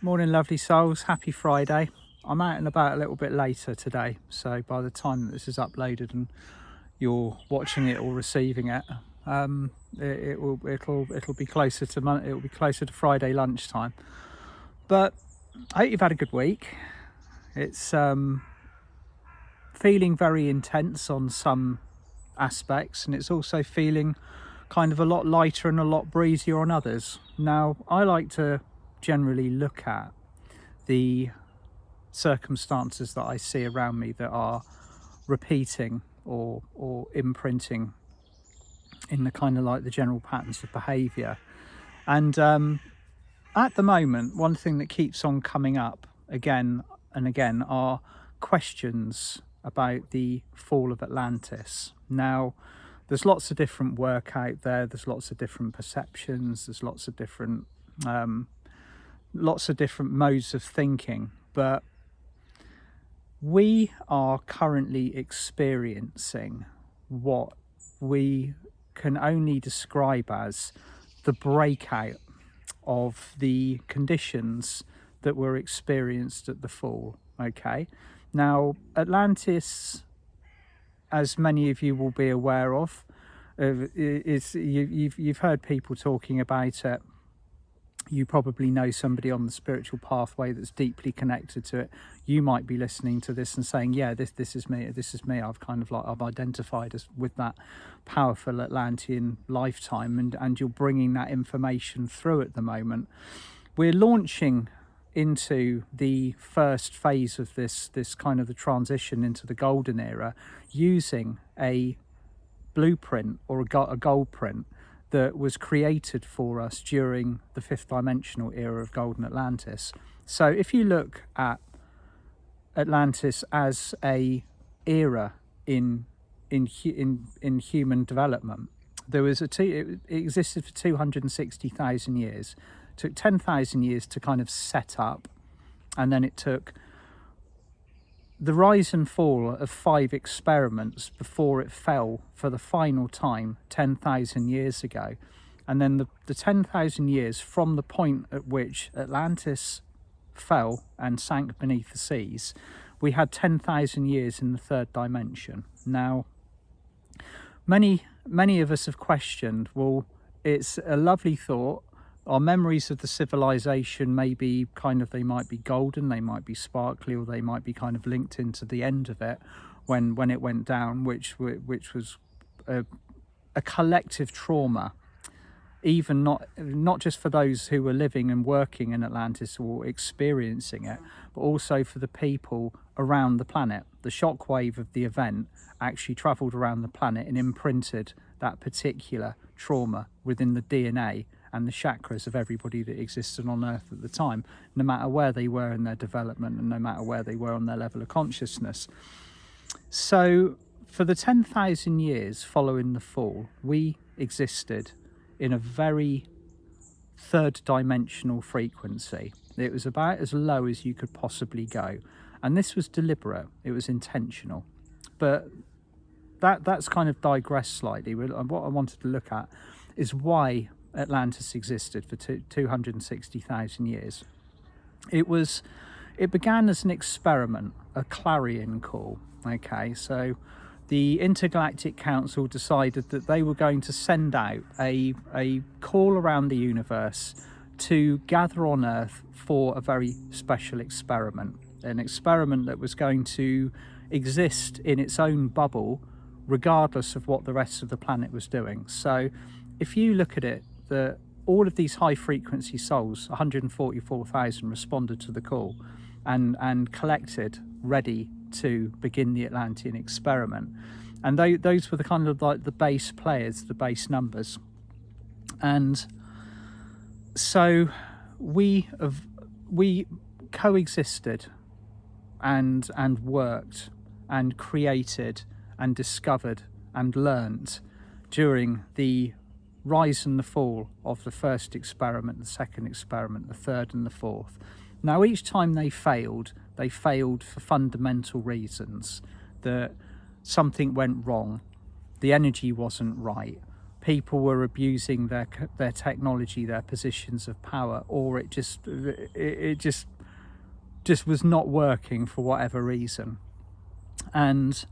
Morning, lovely souls. Happy Friday. I'm out and about a little bit later today, so by the time that this is uploaded and you're watching it or receiving it, it'll be closer to Friday lunchtime. But I hope you've had a good week. It's feeling very intense on some aspects, and it's also feeling kind of a lot lighter and a lot breezier on others. Now, I like to generally look at the circumstances that I see around me that are repeating or imprinting in the kind of like the general patterns of behavior. And at the moment, one thing that keeps on coming up again and again are questions about the Fall of Atlantis. Now, there's lots of different work out there, there's lots of different perceptions, there's lots of different modes of thinking, but we are currently experiencing what we can only describe as the breakout of the conditions that were experienced at the fall. Okay, now Atlantis, as many of you will be aware of, you've heard people talking about it. You probably know somebody on the spiritual pathway that's deeply connected to it. You might be listening to this and saying, yeah, this is me. I've identified as with that powerful Atlantean lifetime, and you're bringing that information through at the moment. We're launching into the first phase of this kind of the transition into the golden era, using a blueprint or a gold print that was created for us during the fifth dimensional era of Golden Atlantis. So if you look at Atlantis as a era in human development, it existed for 260,000 years. It took 10,000 years to kind of set up, and then it took the rise and fall of 5 experiments before it fell for the final time 10,000 years ago. And then the 10,000 years from the point at which Atlantis fell and sank beneath the seas, we had 10,000 years in the third dimension. Now, many of us have questioned, well, it's a lovely thought. Our memories of the civilization may be they might be golden, they might be sparkly, or they might be kind of linked into the end of it when it went down, which was a collective trauma, even not just for those who were living and working in Atlantis or experiencing it, but also for the people around the planet. The shockwave of the event actually travelled around the planet and imprinted that particular trauma within the DNA and the chakras of everybody that existed on Earth at the time, no matter where they were in their development and no matter where they were on their level of consciousness. So for the 10,000 years following the fall, we existed in a very third dimensional frequency. It was about as low as you could possibly go, and this was deliberate, it was intentional. But that's kind of digressed slightly. What I wanted to look at is why Atlantis existed for 260,000 years. It began as an experiment, a clarion call. Okay, so the Intergalactic Council decided that they were going to send out a call around the universe to gather on Earth for a very special experiment, an experiment that was going to exist in its own bubble regardless of what the rest of the planet was doing. So if you look at it, all of these high frequency souls, 144,000, responded to the call and collected, ready to begin the Atlantean experiment. And those were the kind of like the base players, the base numbers. And so we coexisted and worked and created and discovered and learnt during the rise and the fall of the first experiment, the second experiment, the third and the fourth. Now, each time they failed for fundamental reasons. That something went wrong, the energy wasn't right, people were abusing their technology, their positions of power, or it just was not working for whatever reason. And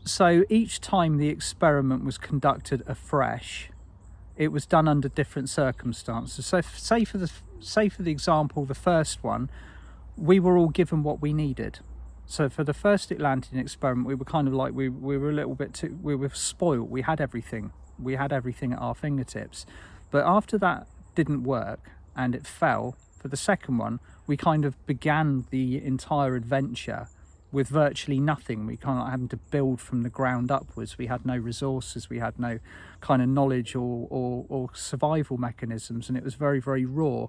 so each time the experiment was conducted afresh, it was done under different circumstances. So say for the example, the first one, we were all given what we needed. So for the first Atlantean experiment, we were kind of like, we were a little bit we were spoiled. We had everything at our fingertips. But after that didn't work and it fell, for the second one, we kind of began the entire adventure with virtually nothing. We kind of having to build from the ground upwards. We had no resources, we had no kind of knowledge or survival mechanisms, and it was very, very raw.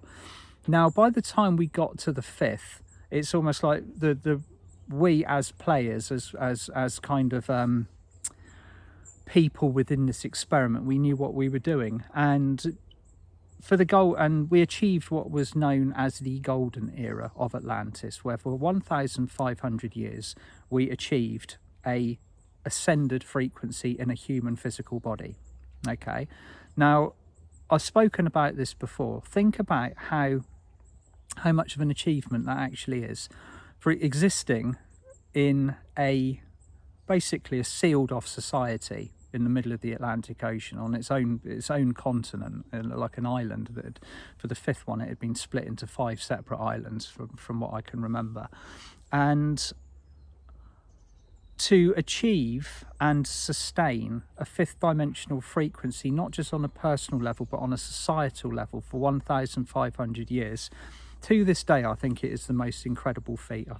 Now, by the time we got to the fifth, it's almost like we as players, as kind of people within this experiment, we knew what we were doing, and for the goal, and we achieved what was known as the golden era of Atlantis, where for 1,500 years we achieved a ascended frequency in a human physical body. Okay, now I've spoken about this before. Think about how much of an achievement that actually is, for existing in basically a sealed off society in the middle of the Atlantic Ocean on its own continent, like an island. That for the fifth one, it had been split into 5 separate islands from what I can remember. And to achieve and sustain a fifth dimensional frequency, not just on a personal level but on a societal level, for 1,500 years, to this day, I think it is the most incredible feat. I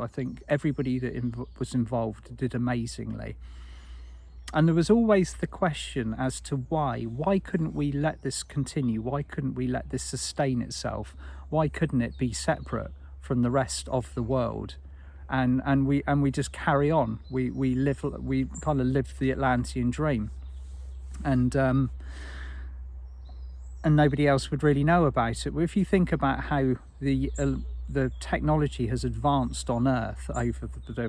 think everybody that was involved did amazingly. And there was always the question as to why couldn't we let this continue? Why couldn't we let this sustain itself? Why couldn't it be separate from the rest of the world? And we just carry on. We kind of live the Atlantean dream, and nobody else would really know about it. But if you think about how the technology has advanced on Earth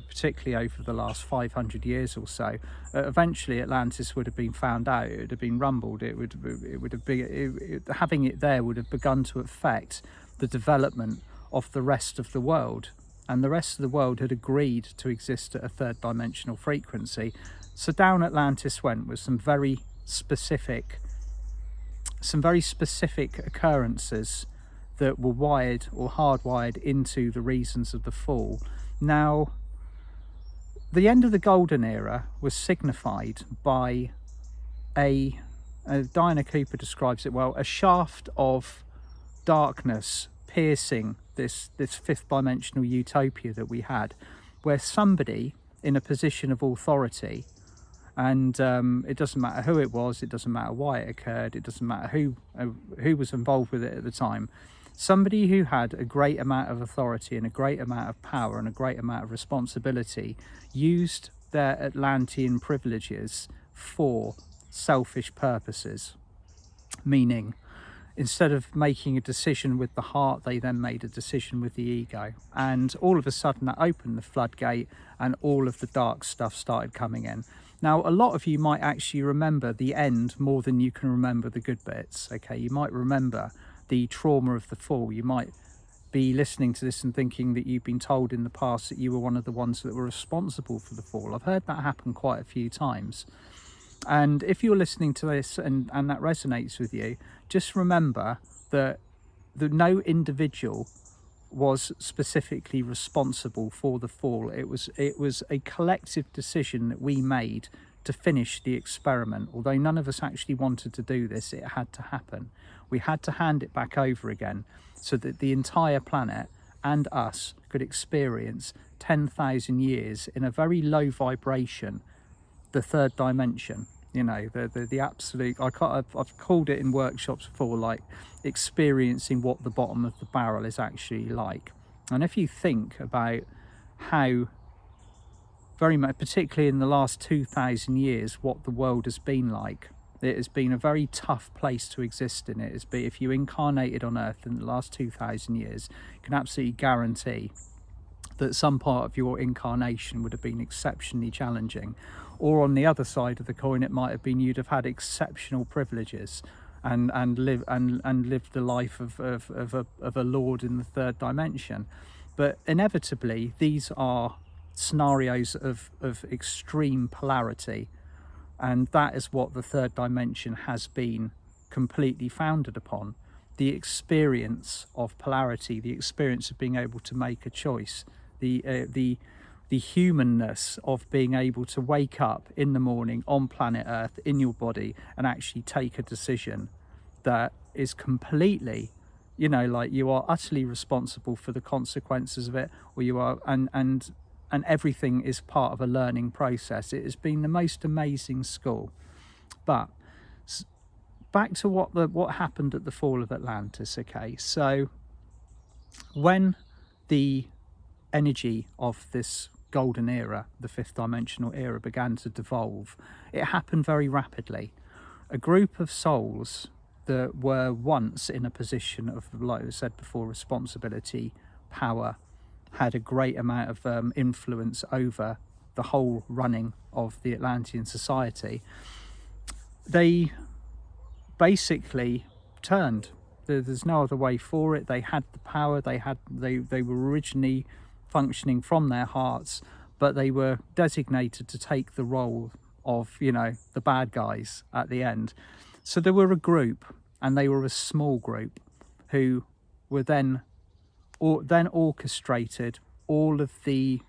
particularly over the last 500 years or so, eventually Atlantis would have been found out. It would have been rumbled. Having it there would have begun to affect the development of the rest of the world, and the rest of the world had agreed to exist at a third dimensional frequency. So down Atlantis went with some very specific occurrences that were wired or hardwired into the reasons of the fall. Now, the end of the golden era was signified by Diana Cooper describes it well, a shaft of darkness piercing this fifth dimensional utopia that we had, where somebody in a position of authority, and it doesn't matter who it was, it doesn't matter why it occurred, it doesn't matter who was involved with it at the time, somebody who had a great amount of authority and a great amount of power and a great amount of responsibility used their Atlantean privileges for selfish purposes. Meaning, instead of making a decision with the heart, they then made a decision with the ego. And all of a sudden that opened the floodgate and all of the dark stuff started coming in. Now, a lot of you might actually remember the end more than you can remember the good bits. Okay, you might remember the trauma of the fall. You might be listening to this and thinking that you've been told in the past that you were one of the ones that were responsible for the fall. I've heard that happen quite a few times. And if you're listening to this and that resonates with you, just remember that no individual was specifically responsible for the fall. It was a collective decision that we made to finish the experiment. Although none of us actually wanted to do this, it had to happen. We had to hand it back over again so that the entire planet and us could experience 10,000 years in a very low vibration, the third dimension. You know, the absolute, I've called it in workshops before, like experiencing what the bottom of the barrel is actually like. And if you think about how very much, particularly in the last 2,000 years, what the world has been like, it has been a very tough place to exist in. If you incarnated on Earth in the last 2,000 years, you can absolutely guarantee that some part of your incarnation would have been exceptionally challenging, or on the other side of the coin, it might have been you'd have had exceptional privileges and lived the life of a lord in the third dimension. But inevitably, these are scenarios of extreme polarity, and that is what the third dimension has been completely founded upon. The experience of polarity, the experience of being able to make a choice, the humanness of being able to wake up in the morning on planet Earth in your body and actually take a decision that is completely, like you are utterly responsible for the consequences of it, or you are, and everything is part of a learning process. It has been the most amazing school. But back to what happened at the fall of Atlantis. Okay, so when the energy of this golden era, the fifth dimensional era, began to devolve, it happened very rapidly. A group of souls that were once in a position of, like I said before, responsibility, power, had a great amount of influence over the whole running of the Atlantean society. They basically turned. There's no other way for it. They had the power. They were originally functioning from their hearts, but they were designated to take the role of, the bad guys at the end. So there were a group, and they were a small group, who were then orchestrated all of the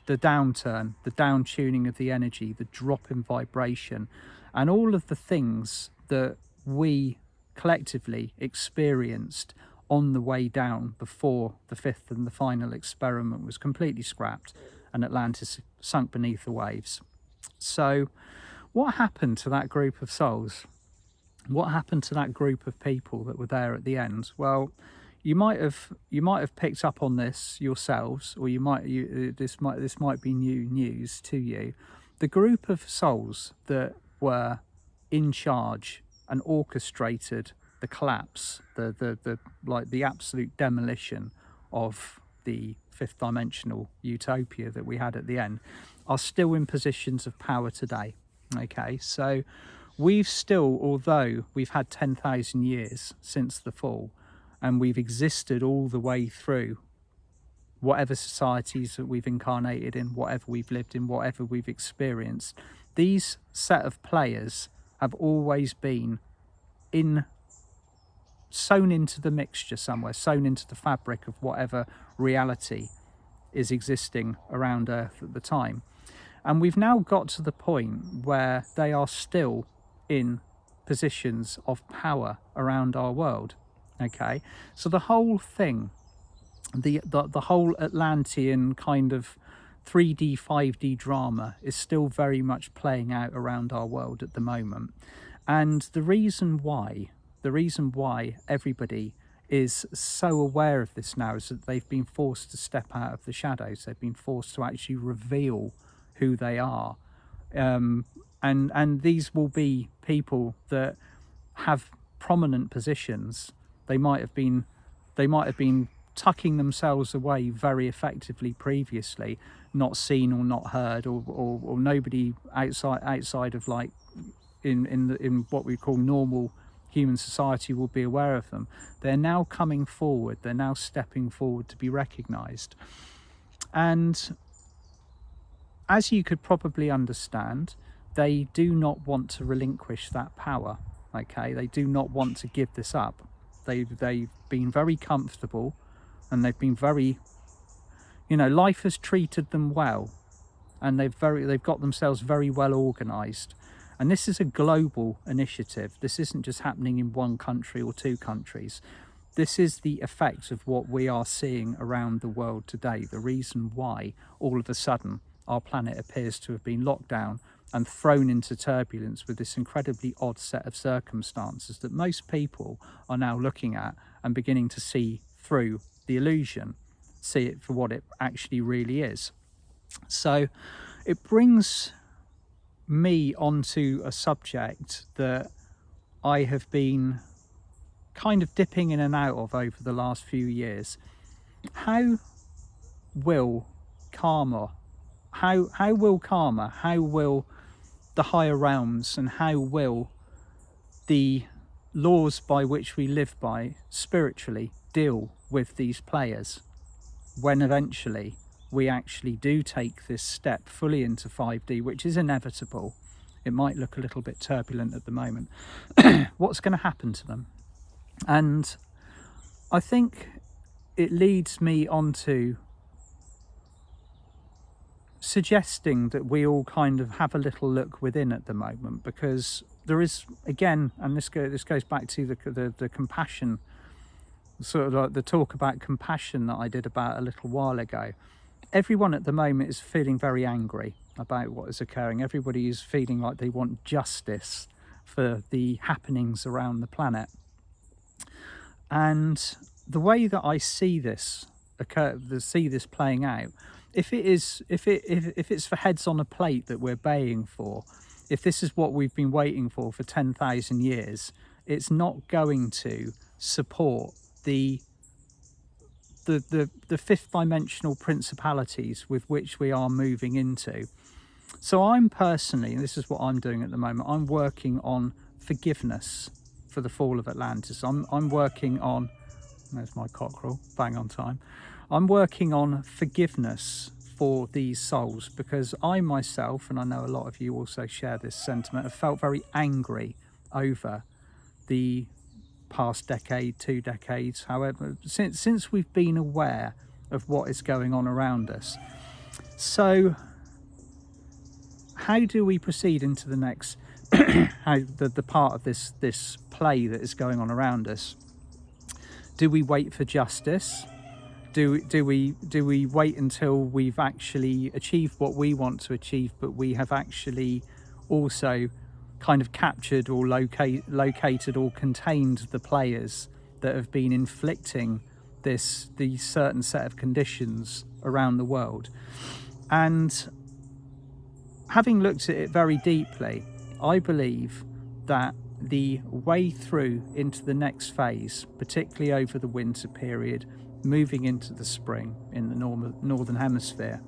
downturn, the down tuning of the energy, the drop in vibration, and all of the things that we collectively experienced on the way down before the fifth and the final experiment was completely scrapped and Atlantis sunk beneath the waves. So what happened to that group of souls? What happened to that group of people that were there at the end? Well, you might have picked up on this yourselves, or this might be new news to you. The group of souls that were in charge and orchestrated the collapse, the absolute demolition of the fifth dimensional utopia that we had at the end, are still in positions of power today. Okay, so we've still, although we've had 10,000 years since the fall, and we've existed all the way through whatever societies that we've incarnated in, whatever we've lived in, whatever we've experienced, these set of players have always been sewn into the mixture somewhere, sewn into the fabric of whatever reality is existing around Earth at the time. And we've now got to the point where they are still in positions of power around our world. Okay, so the whole thing, the whole Atlantean kind of 3D, 5D drama is still very much playing out around our world at the moment. And the reason why everybody is so aware of this now is that they've been forced to step out of the shadows. They've been forced to actually reveal who they are. And these will be people that have prominent positions. They might have been tucking themselves away very effectively previously, not seen or not heard, or nobody outside of, like, in what we call normal human society will be aware of them. They're now coming forward. They're now stepping forward to be recognized. And as you could probably understand, they do not want to relinquish that power. Okay, they do not want to give this up. They've been very comfortable, and they've been very, life has treated them well, and they've got themselves very well organized. And this is a global initiative. This isn't just happening in one country or two countries. This is the effect of what we are seeing around the world today. The reason why all of a sudden our planet appears to have been locked down and thrown into turbulence with this incredibly odd set of circumstances that most people are now looking at and beginning to see through the illusion, see it for what it actually really is. So it brings me onto a subject that I have been kind of dipping in and out of over the last few years. How will karma, how will karma, how will the higher realms, and how will the laws by which we live by spiritually deal with these players when eventually we actually do take this step fully into 5D, which is inevitable. It might look a little bit turbulent at the moment. What's going to happen to them? And I think it leads me on to suggesting that we all kind of have a little look within at the moment, because there is, again, and this goes back to the compassion, sort of like the talk about compassion that I did about a little while ago. Everyone at the moment is feeling very angry about what is occurring. Everybody is feeling like they want justice for the happenings around the planet. And the way that I see this playing out, if it's for heads on a plate that we're baying for, if this is what we've been waiting for 10,000 years, it's not going to support the fifth dimensional principalities with which we are moving into. So I'm personally, and this is what I'm doing at the moment, I'm working on forgiveness for the Fall of Atlantis. I'm working on, there's my cockerel, bang on time. I'm working on forgiveness for these souls, because I myself, and I know a lot of you also share this sentiment, have felt very angry over the past decade, 2 decades, however, since we've been aware of what is going on around us. So how do we proceed into the next the part of this play that is going on around us? Do we wait for justice? Do we wait until we've actually achieved what we want to achieve, but we have actually also kind of captured or located or contained the players that have been inflicting these certain set of conditions around the world? And having looked at it very deeply, I believe that the way through into the next phase, particularly over the winter period, moving into the spring in the northern hemisphere,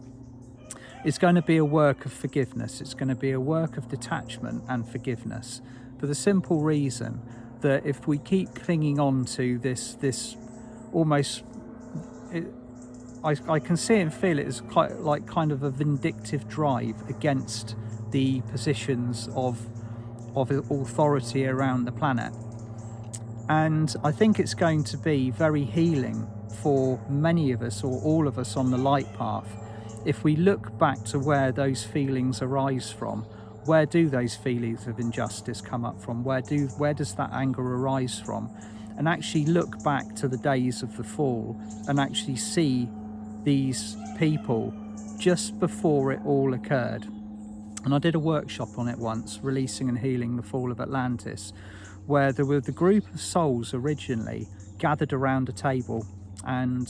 it's going to be a work of forgiveness. It's going to be a work of detachment and forgiveness, for the simple reason that if we keep clinging on to this almost, I can see and feel it as quite like kind of a vindictive drive against the positions of authority around the planet. And I think it's going to be very healing for many of us, or all of us on the light path, if we look back to where those feelings arise from. Where do those feelings of injustice come up from? Where does that anger arise from? And actually look back to the days of the fall and actually see these people just before it all occurred. And I did a workshop on it once, Releasing and Healing the Fall of Atlantis, where there were the group of souls originally gathered around a table, and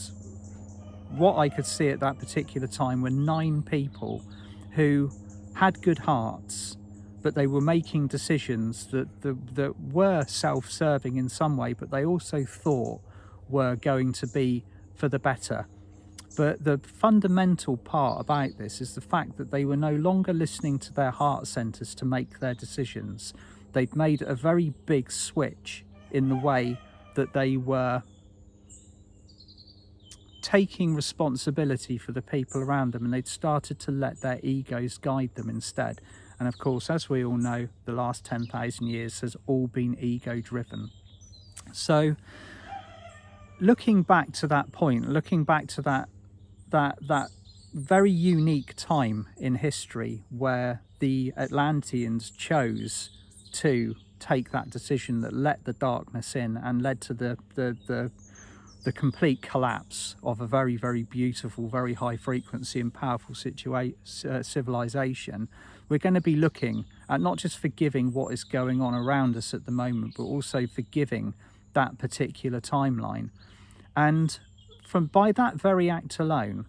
what I could see at that particular time were 9 people who had good hearts, but they were making decisions that were self-serving in some way, but they also thought were going to be for the better. But the fundamental part about this is the fact that they were no longer listening to their heart centers to make their decisions. They'd made a very big switch in the way that they were taking responsibility for the people around them, and they'd started to let their egos guide them instead. And of course, as we all know, the last 10,000 years has all been ego driven. So looking back to that point, looking back to that very unique time in history where the Atlanteans chose to take that decision that let the darkness in and led to the complete collapse of a very, very beautiful, very high frequency and powerful civilization, we're going to be looking at not just forgiving what is going on around us at the moment, but also forgiving that particular timeline. And by that very act alone,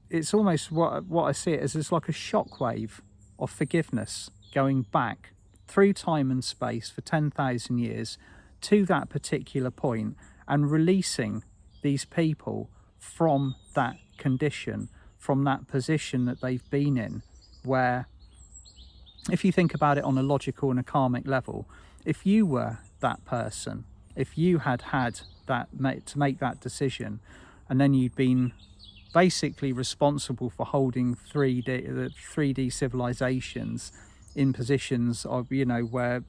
it's almost what I see it as, it's like a shockwave of forgiveness going back through time and space for 10,000 years to that particular point, and releasing these people from that condition, from that position that they've been in, where, if you think about it on a logical and a karmic level, if you were that person, if you had that to make that decision, and then you'd been basically responsible for holding 3D civilizations in positions of, you know, where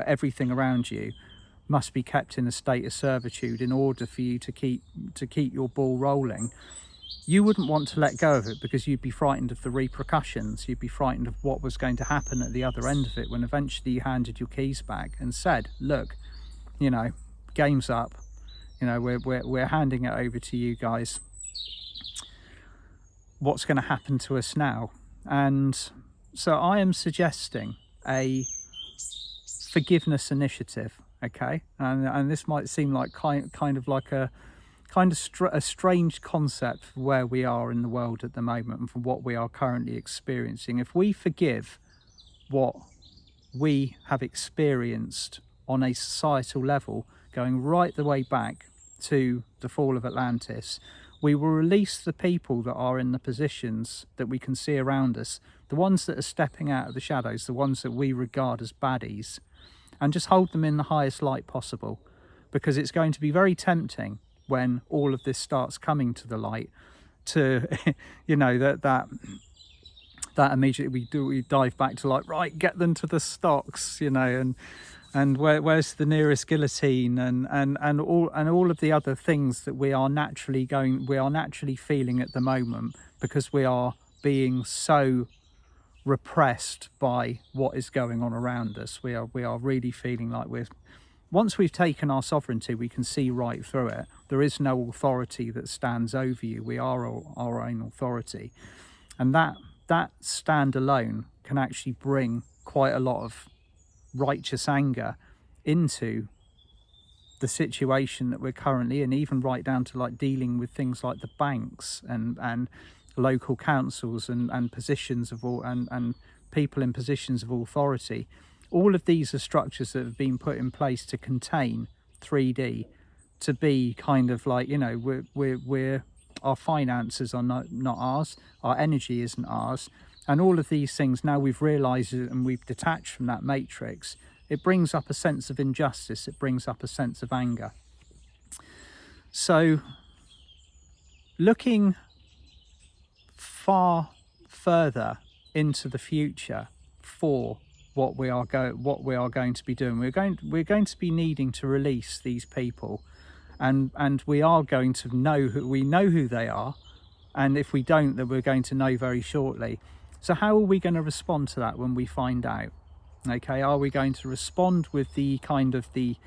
everything around you must be kept in a state of servitude in order for you to keep your ball rolling, you wouldn't want to let go of it, because you'd be frightened of the repercussions. You'd be frightened of what was going to happen at the other end of it, when eventually you handed your keys back and said, look, you know, game's up, you know, we're handing it over to you guys. What's going to happen to us now? And so I am suggesting a forgiveness initiative, okay? And this might seem like kind of like a strange concept for where we are in the world at the moment and for what we are currently experiencing. If we forgive what we have experienced on a societal level, going right the way back to the fall of Atlantis, we will release the people that are in the positions that we can see around us, the ones that are stepping out of the shadows, the ones that we regard as baddies, and just hold them in the highest light possible. Because it's going to be very tempting when all of this starts coming to the light to, you know, that immediately we dive back to, like, right, get them to the stocks, you know, and where's the nearest guillotine, and all of the other things that we are naturally feeling at the moment, because we are being so repressed by what is going on around us. We are really feeling like once we've taken our sovereignty, we can see right through it. There is no authority that stands over you. We are our own authority, and that stand alone can actually bring quite a lot of righteous anger into the situation that we're currently in, even right down to, like, dealing with things like the banks and local councils and positions of all and people in positions of authority. All of these are structures that have been put in place to contain 3D, to be kind of like, you know, we're our finances are not ours, our energy isn't ours, and all of these things, now we've realized it and we've detached from that matrix, it brings up a sense of injustice, it brings up a sense of anger. So looking far further into the future for what we are going to be doing, we're going to be needing to release these people, and we are going to know who they are, and if we don't, then we're going to know very shortly. So how are we going to respond to that when we find out? Okay, are we going to respond with the kind of the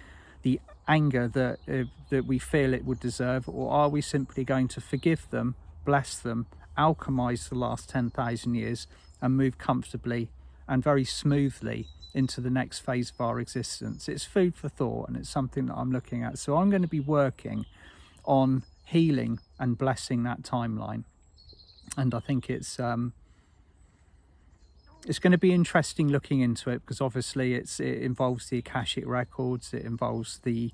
anger that we feel it would deserve, or are we simply going to forgive them, bless them, alchemize the last 10,000 years, and move comfortably and very smoothly into the next phase of our existence? It's food for thought, and it's something that I'm looking at. So I'm going to be working on healing and blessing that timeline, and I think it's going to be interesting looking into it, because obviously it involves the Akashic records, it involves the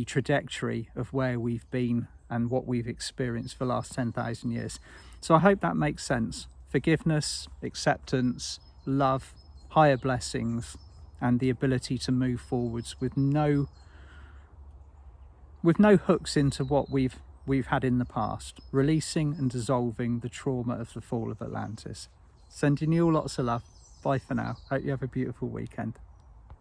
trajectory of where we've been and what we've experienced for the last 10,000 years. So I hope that makes sense. Forgiveness, acceptance, love, higher blessings, and the ability to move forwards with no hooks into what we've had in the past, releasing and dissolving the trauma of the fall of Atlantis. Sending you all lots of love. Bye for now. Hope you have a beautiful weekend.